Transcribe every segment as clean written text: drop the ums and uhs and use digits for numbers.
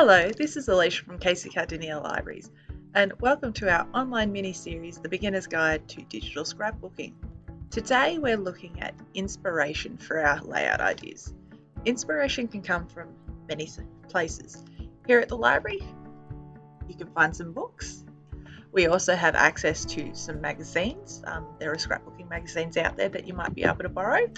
Hello, this is Alicia from Casey Cardinia Libraries, and welcome to our online mini-series, The Beginner's Guide to Digital Scrapbooking. Today we're looking at inspiration for our layout ideas. Inspiration can come from many places. Here at the library, you can find some books. We also have access to some magazines. There are scrapbooking magazines out there that you might be able to borrow,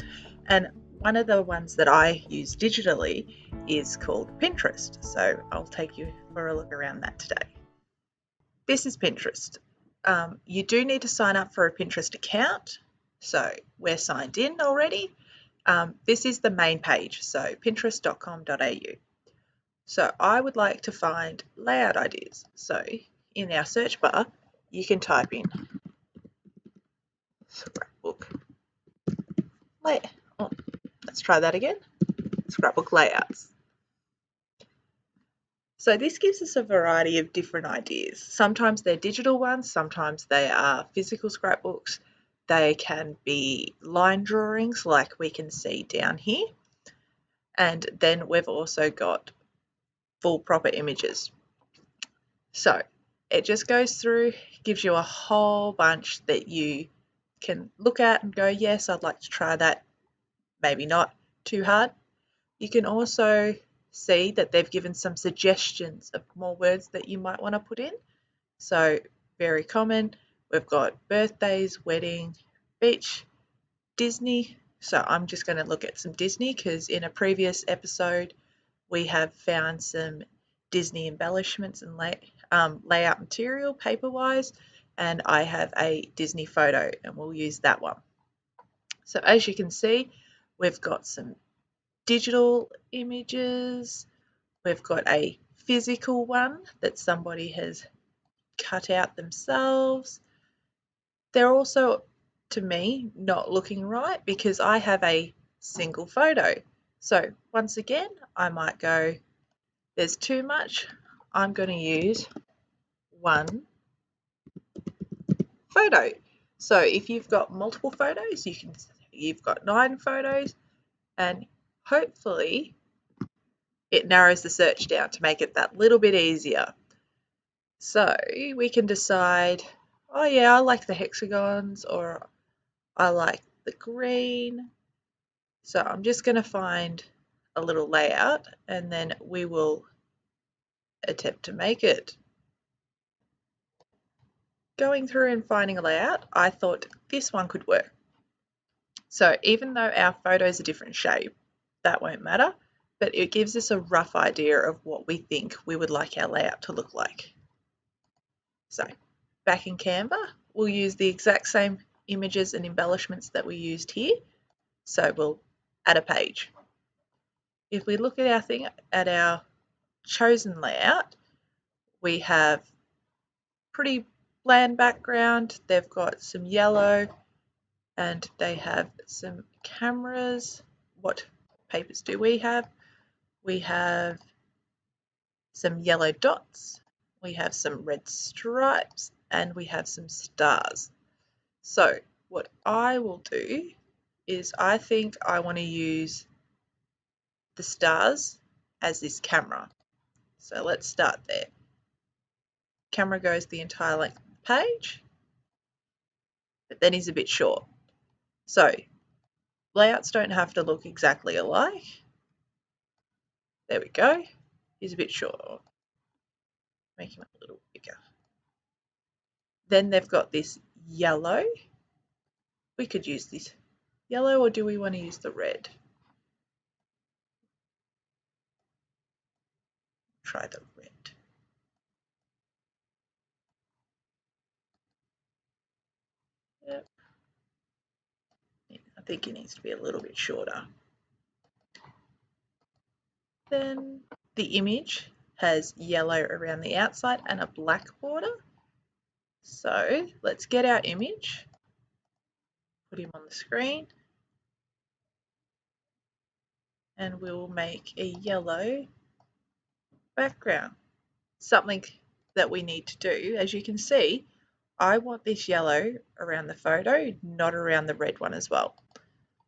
and one of the ones that I use digitally is called Pinterest. So I'll take you for a look around that today. This is Pinterest. You do need to sign up for a Pinterest account. So we're signed in already. This is the main page, so pinterest.com.au. So I would like to find layout ideas. So in our search bar, you can type in scrapbook layout. Oh, let's try that again. Scrapbook layouts. So this gives us a variety of different ideas. Sometimes they're digital ones, sometimes they are physical scrapbooks. They can be line drawings like we can see down here. And then we've also got full proper images. So it just goes through, gives you a whole bunch that you can look at and go, yes, I'd like to try that. Maybe not too hard. You can also see that they've given some suggestions of more words that you might want to put in. So very common. We've got birthdays, wedding, beach, Disney. So I'm just going to look at some Disney because in a previous episode we have found some Disney embellishments and layout material paper-wise, and I have a Disney photo and we'll use that one. So as you can see, we've got some digital images. We've got a physical one that somebody has cut out themselves. They're also, to me, not looking right because I have a single photo. So once again, I might go, there's too much. I'm going to use one photo. So if you've got multiple photos, you've got 9 photos, and hopefully it narrows the search down to make it that little bit easier. So we can decide, oh yeah, I like the hexagons, or I like the green. So I'm just going to find a little layout and then we will attempt to make it. Going through and finding a layout, I thought this one could work. So even though our photos are different shape, that won't matter, but it gives us a rough idea of what we think we would like our layout to look like. So back in Canva, we'll use the exact same images and embellishments that we used here. So we'll add a page. If we look at our chosen layout, we have pretty bland background. They've got some yellow and they have some cameras. What papers do we have? We have some yellow dots, we have some red stripes, and we have some stars. So what I will do is I think I want to use the stars as this camera. So let's start there. Camera goes the entire length of the page, but then he's a bit short. So layouts don't have to look exactly alike. There we go. He's a bit short. Make him a little bigger. Then they've got this yellow. We could use this yellow, or do we want to use the red? Try the red. Yep. I think it needs to be a little bit shorter. Then the image has yellow around the outside and a black border. So let's get our image, put him on the screen, and we'll make a yellow background. Something that we need to do, as you can see, I want this yellow around the photo, not around the red one as well.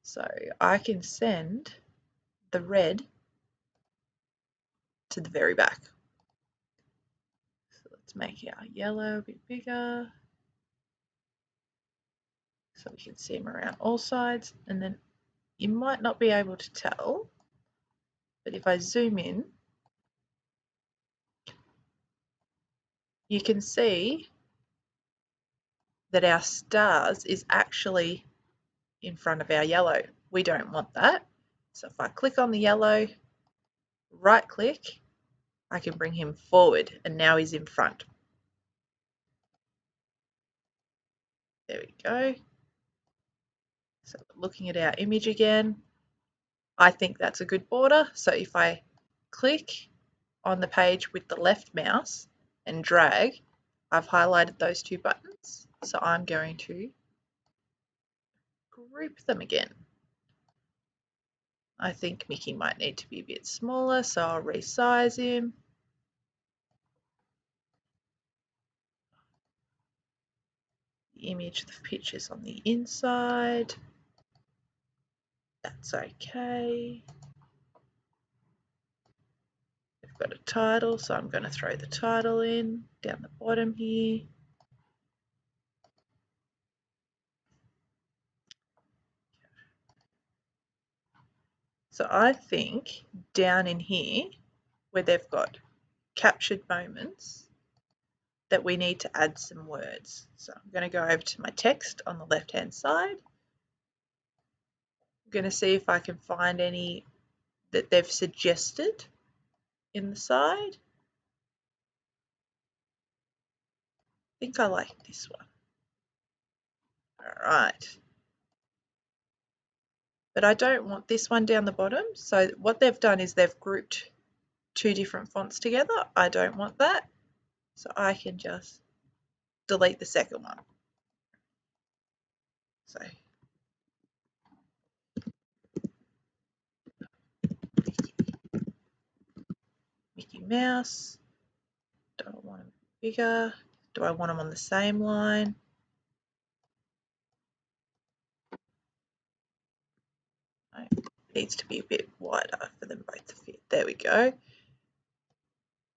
So I can send the red to the very back. make our yellow a bit bigger so we can see him around all sides. And then you might not be able to tell, but if I zoom in, you can see that our stars is actually in front of our yellow. We don't want that. So if I click on the yellow, right click, I can bring him forward and now he's in front. There we go. So looking at our image again, I think that's a good border. So if I click on the page with the left mouse and drag, I've highlighted those two buttons. So I'm going to group them again. I think Mickey might need to be a bit smaller, so I'll resize him. The image, the picture's on the inside. That's okay. We've got a title, so I'm going to throw the title in down the bottom here. So I think down in here, where they've got captured moments, that we need to add some words. So I'm going to go over to my text on the left-hand side. I'm going to see if I can find any that they've suggested in the side. I think I like this one. All right. But I don't want this one down the bottom. So what they've done is they've grouped two different fonts together. I don't want that. So I can just delete the second one. So Mickey Mouse. Do I want them bigger? Do I want them on the same line? No, it needs to be a bit wider for them both to fit. There we go.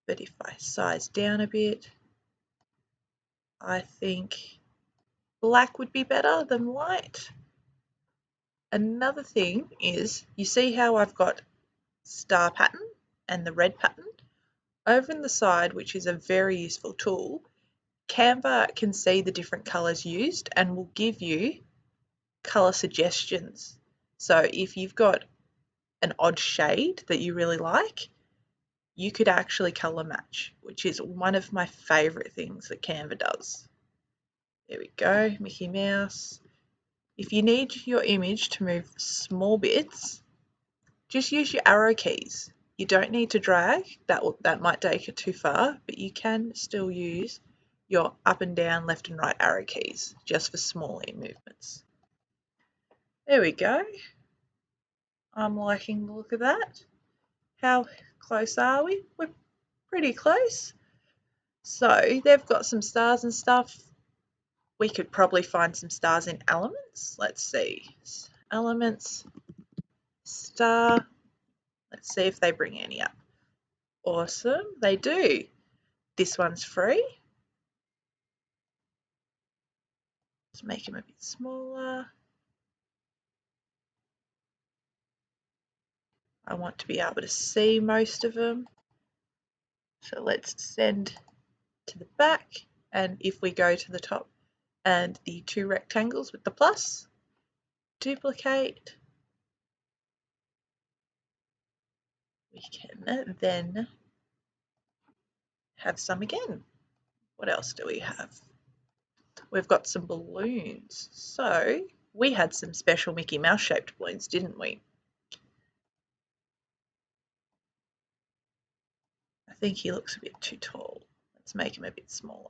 But if I size down a bit, I think black would be better than white. Another thing is, you see how I've got star pattern and the red pattern? Over in the side, which is a very useful tool, Canva can see the different colours used and will give you colour suggestions. So if you've got an odd shade that you really like, you could actually colour match, which is one of my favourite things that Canva does. There we go, Mickey Mouse. If you need your image to move small bits, just use your arrow keys. You don't need to drag, that might take it too far, but you can still use your up and down, left and right arrow keys just for smaller movements. There we go. I'm liking the look of that. How close are we? We're pretty close. So they've got some stars and stuff. We could probably find some stars in elements. Let's see. Elements, star. Let's see if they bring any up. Awesome, they do. This one's free. Let's make them a bit smaller. I want to be able to see most of them. So let's send to the back. And if we go to the top and the two rectangles with the plus, duplicate, we can then have some again. What else do we have? We've got some balloons. So we had some special Mickey Mouse shaped balloons, didn't we? I think he looks a bit too tall. Let's make him a bit smaller.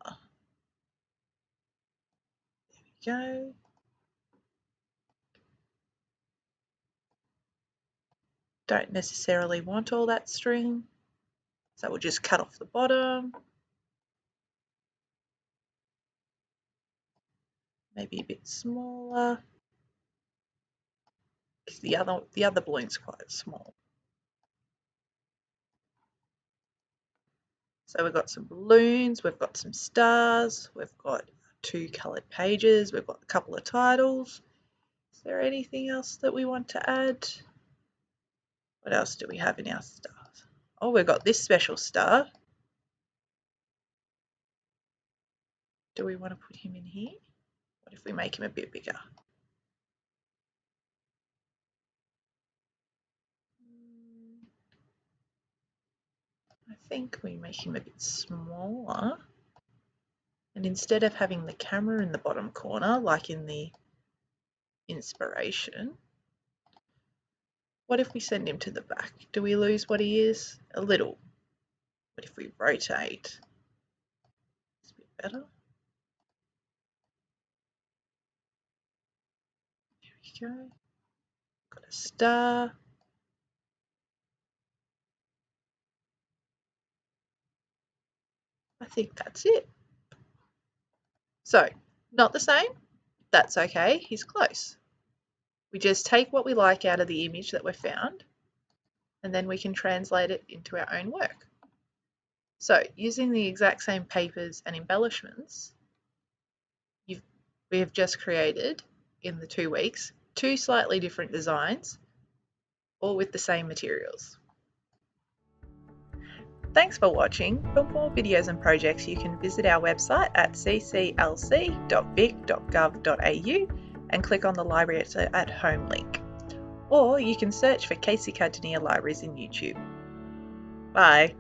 There we go. Don't necessarily want all that string, so we'll just cut off the bottom. Maybe a bit smaller, because the other balloon's quite small. So we've got some balloons, we've got some stars, we've got 2 coloured pages, we've got a couple of titles. Is there anything else that we want to add? What else do we have in our stars? Oh, we've got this special star. Do we want to put him in here? What if we make him a bit bigger? I think we make him a bit smaller. And instead of having the camera in the bottom corner, like in the inspiration, what if we send him to the back? Do we lose what he is? A little. What if we rotate? It's a bit better. There we go. Got a star. I think that's it. So, not the same? That's okay, he's close. We just take what we like out of the image that we've found, and then we can translate it into our own work. So, using the exact same papers and embellishments, we have just created, in the 2 weeks, 2 slightly different designs, all with the same materials. Thanks for watching. For more videos and projects, you can visit our website at cclc.vic.gov.au and click on the Library at Home link. Or you can search for Casey Cardinia Libraries in YouTube. Bye.